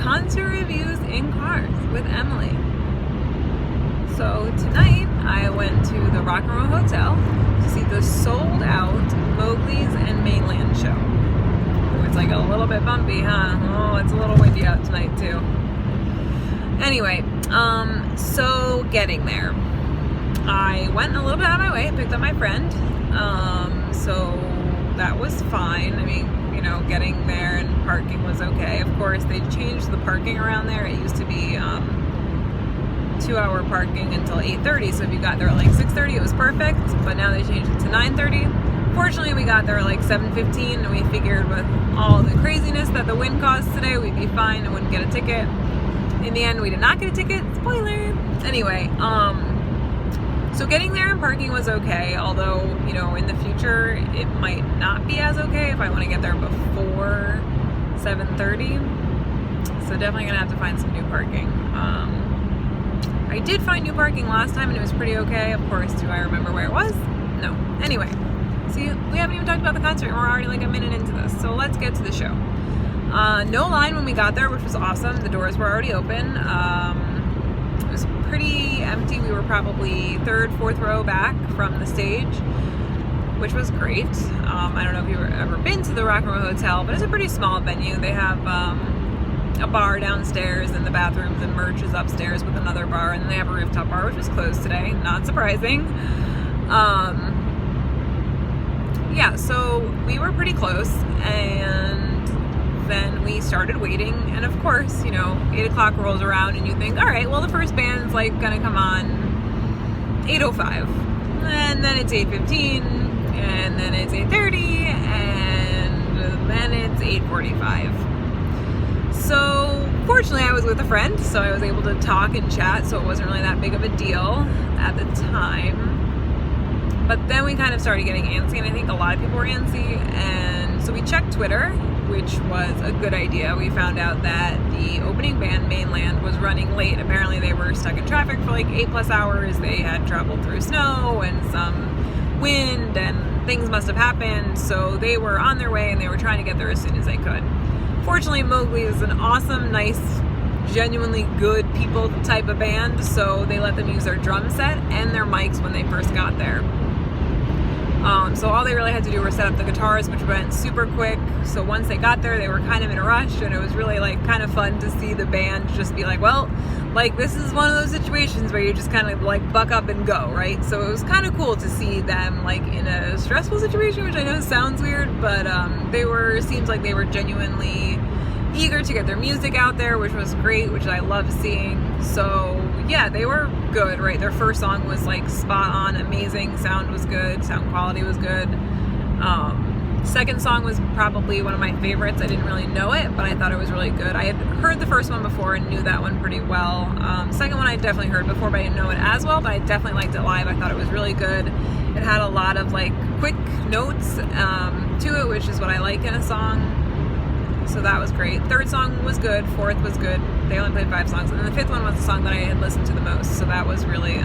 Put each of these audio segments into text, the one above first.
concert reviews in cars with Emily. So tonight I went to the Rock and Roll Hotel to see the sold out Mowgli's and Mainland show. It's like a little bit bumpy, huh? Oh, it's a little windy out tonight too. Anyway, so getting there. I went a little bit out of my way, picked up my friend. So that was fine. I mean, getting there and parking was okay. Of course, they changed the parking around there. It used to be 2-hour parking until 8:30. So if you got there at like 6:30, it was perfect. But now they changed it to 9:30. Fortunately, we got there at like 7:15, and we figured with all the craziness that the wind caused today, we'd be fine and wouldn't get a ticket. In the end, we did not get a ticket. Spoiler. Anyway, so getting there and parking was okay, although, in the future, it might not be as okay if I want to get there before 7:30. So definitely going to have to find some new parking. I did find new parking last time and it was pretty okay. Of course, do I remember where it was? No. Anyway, see, we haven't even talked about the concert and we're already like a minute into this. So let's get to the show. No line when we got there, which was awesome. The doors were already open. It was pretty empty. We were probably 3rd, 4th row back from the stage, which was great. I don't know if you've ever been to the Rock and Roll Hotel, but it's a pretty small venue. They have a bar downstairs and the bathrooms and merch is upstairs with another bar, and then they have a rooftop bar, which was closed today. Not surprising. Yeah, so we were pretty close, and then we started waiting, and of course, 8 o'clock rolls around and you think, all right, well, the first band's like gonna come on 8:05, and then it's 8:15, and then it's 8:30, and then it's 8:45. So fortunately I was with a friend, so I was able to talk and chat, so it wasn't really that big of a deal at the time. But then we kind of started getting antsy, and I think a lot of people were antsy, and so we checked Twitter, which was a good idea. We found out that the opening band, Mainland, was running late. Apparently they were stuck in traffic for like 8+ hours. They had traveled through snow and some wind, and things must have happened, so they were on their way and they were trying to get there as soon as they could. Fortunately, Mowgli is an awesome, nice, genuinely good people type of band, so they let them use their drum set and their mics when they first got there. So all they really had to do was set up the guitars, which went super quick. So once they got there, they were kind of in a rush, and it was really like kind of fun to see the band just be like, well, like this is one of those situations where you just kind of like buck up and go, right? So it was kind of cool to see them like in a stressful situation, which I know sounds weird, but seems like they were genuinely eager to get their music out there, which was great, which I love seeing. So yeah, they were good, right? Their first song was like spot on, amazing. Sound was good, sound quality was good. Second song was probably one of my favorites. I didn't really know it, but I thought it was really good. I had heard the first one before and knew that one pretty well. Second one I definitely heard before, but I didn't know it as well, but I definitely liked it live. I thought it was really good. It had a lot of like quick notes to it, which is what I like in a song. So that was great. Third song was good. Fourth was good. They only played 5 songs. And then the 5th one was the song that I had listened to the most. So that was really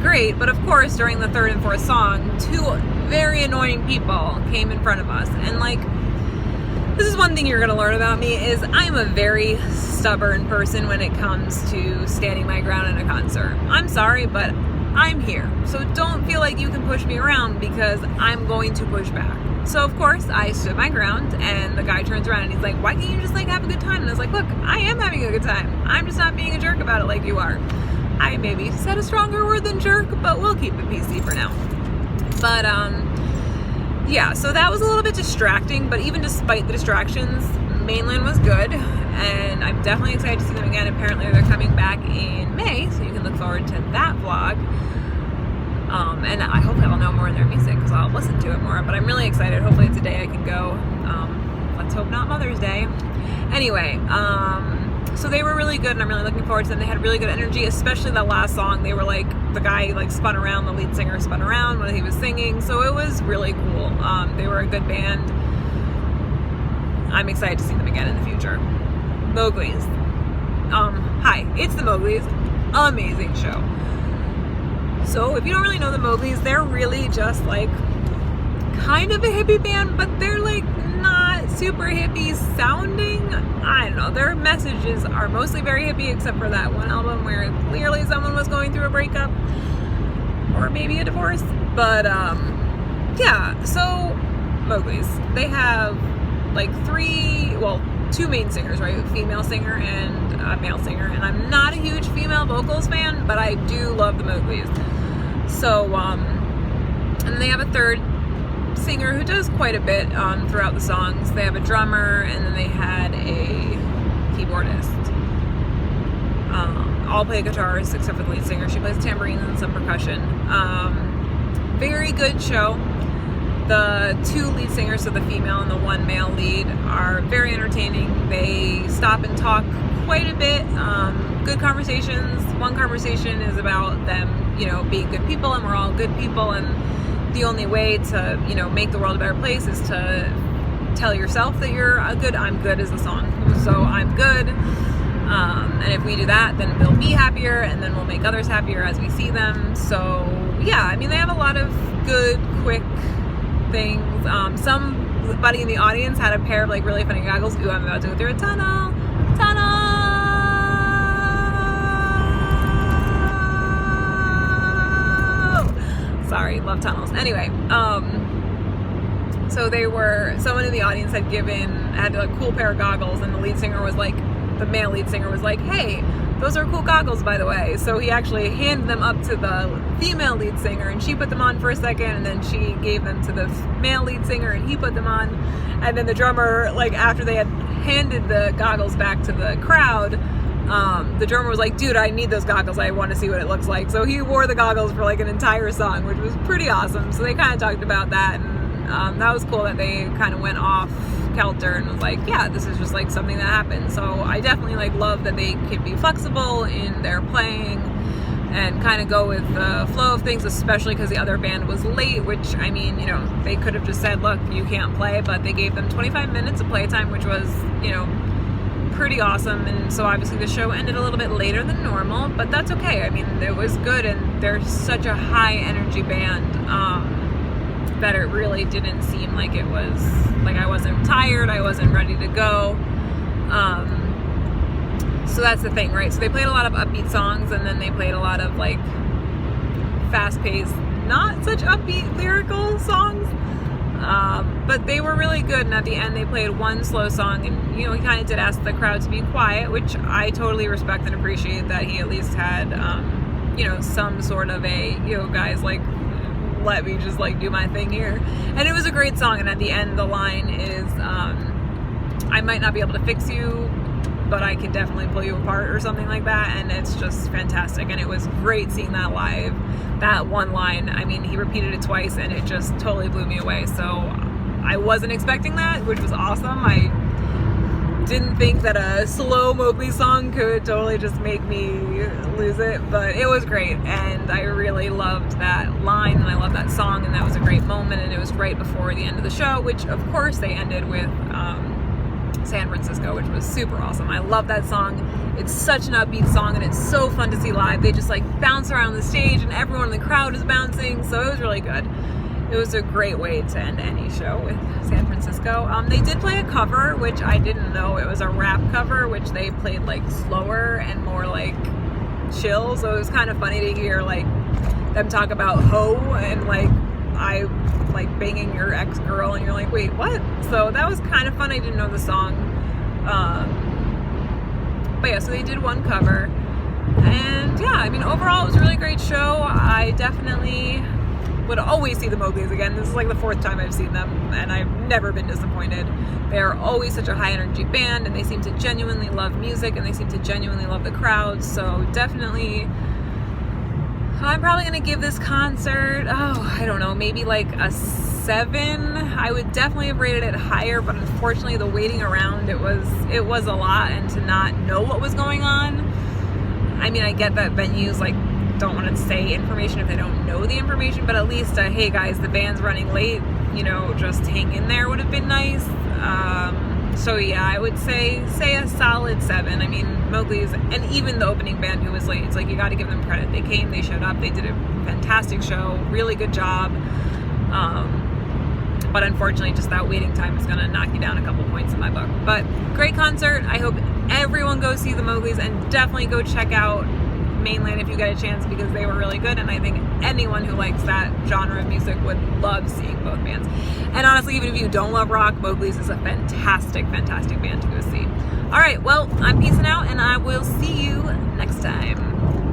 great. But of course, during the 3rd and 4th song, 2 very annoying people came in front of us. And like, this is one thing you're going to learn about me is I'm a very stubborn person when it comes to standing my ground in a concert. I'm sorry, but I'm here. So don't feel like you can push me around because I'm going to push back. So of course I stood my ground, and the guy turns around and he's like, why can't you just like have a good time? And I was like, look, I am having a good time. I'm just not being a jerk about it like you are. I maybe said a stronger word than jerk, but we'll keep it PC for now. But yeah, so that was a little bit distracting, but even despite the distractions, Mainland was good, and I'm definitely excited to see them again. Apparently they're coming back in May, so you can look forward to that vlog. And I hope I'll know more of their music because I'll listen to it more, but I'm really excited. Hopefully it's a day I can go. Let's hope not Mother's Day. Anyway, so they were really good, and I'm really looking forward to them. They had really good energy, especially that last song. They were like, the guy like spun around, the lead singer spun around when he was singing, so it was really cool. They were a good band. I'm excited to see them again in the future. Mowgli's. Hi, it's the Mowgli's. Amazing show. So if you don't really know the Mowgli's, they're really just like kind of a hippie band, but they're like not super hippie sounding. I don't know, their messages are mostly very hippie, except for that one album where clearly someone was going through a breakup or maybe a divorce. But yeah, so Mowgli's, they have like two main singers, right? Female singer and a male singer. And I'm not a huge female vocals fan, but I do love the Mowgli's. So and they have a third singer who does quite a bit throughout the songs. They have a drummer, and then they had a keyboardist. All play guitars except for the lead singer. She plays tambourines and some percussion. Very good show. The two lead singers, so the female and the one male lead, are very entertaining. They stop and talk quite a bit. Good conversations. One conversation is about them, you know, being good people, and we're all good people, and the only way to, you know, make the world a better place is to tell yourself that you're I'm good is the song. So I'm good. And if we do that, then we'll be happier, and then we'll make others happier as we see them. So yeah, I mean, they have a lot of good, quick things. Somebody in the audience had a pair of like really funny goggles. Ooh, I'm about to go through a tunnel. Sorry, love tunnels. Anyway, so someone in the audience had like cool pair of goggles, and the male lead singer was like, hey, those are cool goggles, by the way. So he actually handed them up to the female lead singer, and she put them on for a second, and then she gave them to the male lead singer, and he put them on. And then the drummer, like after they had handed the goggles back to the crowd, the drummer was like, dude, I need those goggles. I want to see what it looks like. So he wore the goggles for like an entire song, which was pretty awesome. So they kind of talked about that, and that was cool that they kind of went off kilter and was like, yeah, this is just like something that happened. So I definitely like love that they can be flexible in their playing and kind of go with the flow of things, especially because the other band was late, which, I mean, you know, they could have just said, look, you can't play, but they gave them 25 minutes of playtime, which was, you know, pretty awesome. And so obviously the show ended a little bit later than normal, but that's okay. I mean, it was good, and they're such a high energy band that it really didn't seem like it was like I wasn't tired, I wasn't ready to go. So that's the thing, right? So they played a lot of upbeat songs, and then they played a lot of like fast-paced, not such upbeat lyrical songs. But they were really good, and at the end they played one slow song, and you know, he kind of did ask the crowd to be quiet, which I totally respect and appreciate that he at least had you know, some sort of a, you know, guys, like, let me just like do my thing here. And it was a great song, and at the end the line is I might not be able to fix you, but I can definitely pull you apart, or something like that. And it's just fantastic, and it was great seeing that live. That one line, I mean, he repeated it twice, and it just totally blew me away. So I wasn't expecting that, which was awesome. I didn't think that a slow Mowgli song could totally just make me lose it, but it was great, and I really loved that line, and I love that song, and that was a great moment, and it was right before the end of the show, which of course they ended with San Francisco, which was super awesome. I love that song. It's such an upbeat song, and it's so fun to see live. They just like bounce around the stage, and everyone in the crowd is bouncing, so it was really good. It was a great way to end any show with San Francisco. They did play a cover, which I didn't know. It was a rap cover, which they played like slower and more like chill. So it was kind of funny to hear like them talk about hoe and like I like banging your ex-girl, and you're like, wait, what? So that was kind of fun. I didn't know the song. But yeah, so they did one cover. And yeah, I mean, overall it was a really great show. I definitely would always see the Mowgli's again. This is like the 4th time I've seen them, and I've never been disappointed. They are always such a high energy band, and they seem to genuinely love music, and they seem to genuinely love the crowd. So definitely, I'm probably going to give this concert, I don't know, maybe like a 7. I would definitely have rated it higher, but unfortunately the waiting around, it was a lot, and to not know what was going on. I mean, I get that venues like don't want to say information if they don't know the information, but at least hey guys, the band's running late, you know, just hang in there would have been nice. So yeah, I would say a solid 7. I mean, Mowgli's, and even the opening band who was late, it's like you got to give them credit. They came, they showed up, they did a fantastic show, really good job. But unfortunately, just that waiting time is going to knock you down a couple points in my book. But great concert. I hope everyone goes see the Mowglis, and definitely go check out Mainland if you get a chance, because they were really good, and I think anyone who likes that genre of music would love seeing both bands. And honestly, even if you don't love rock, Mowgli's is a fantastic, fantastic band to go see. All right, well, I'm peacing out, and I will see you next time.